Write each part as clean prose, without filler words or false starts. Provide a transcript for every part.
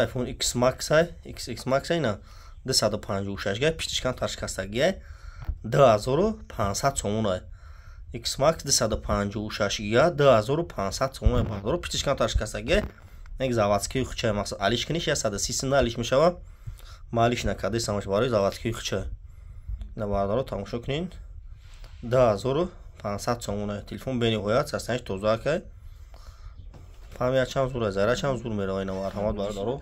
iPhone X Max ай, XX Max ай на 256 га пиштишкан ташкастаги 2500 сомон ай. X Max 256 га 2500 сомон бардоро пиштишкан ташкастаги. Нэг заводский хучай мас алишкниш я 130 алиш мешава. Малиш накади самаш барои заводский хучай. На бардоро тамошо кунин. 2500 сомон ай. Телефон бениҳоят састанаш тоза кай. Памя чам зура зара чам зур меравай на марҳамат бардоро.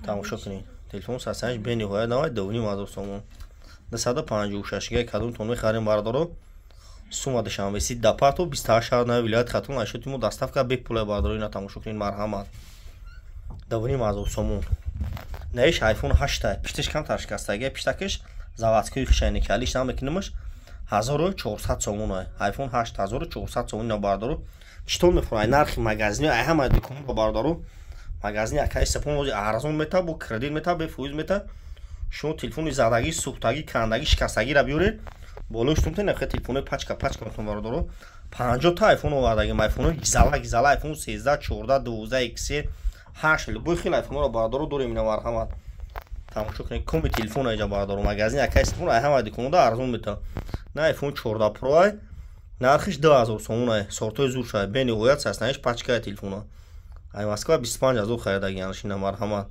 Тамошо кунин. Телефон састанаш бениҳоят навай 2500 сомон. 256 га кадом тон мехарем бардоро. Сума душанбеси дапарту 28 на вилоят хатун ашотиму доставка бепулай бардоро ина тамошо кунин марҳамат. 2500 сомон. Наиш iPhone 8 пиштишкам ташкастаги пиштакиш заводской хишайни калиш нам мекунумаш 1400 сомон ай. iPhone 8 1400 сомон на бардоро. Читон мефурай нархи магазини ай ҳама дукон ба бардоро. Магазини акай сапон ози арзон мета бо кредит мета бе фоиз мета. Шумо телефони задаги, сухтаги, кандаги, шикастаги ра биёред. Болош тумте нахе телефони пачка тон бардоро. 50 та iPhone овардаги iPhone гизала iPhone 13, 14, 12, XS 8 любой хел iPhone ро бардоро дорем ина марҳамат. Тамошо кунед коми телефон айҷа бардоро. Магазини акай сапон ай ҳама дуконда арзон мета. На iPhone 14 Pro ай нархиш 2000 сомон ай. Сортои зур шай бениҳоят састанаш пачка телефона. Ай Москва 25000 харидаги аншина марҳамат.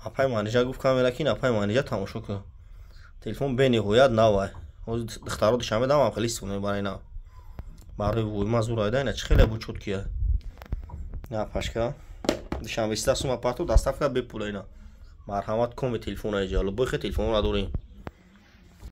Апай манеҷа гуфт камелакин апай манеҷа тамошо кун. Телефон бениҳоят навай. Оз духтаро душанбе дам хеле истифода барои на. Барои войма зур айда ина чӣ хеле бучуд кия. На пашка. Душанбе 300 сум апарту доставка бепулай на. Марҳамат коми телефон айҷа. Любой хел телефонро дорем.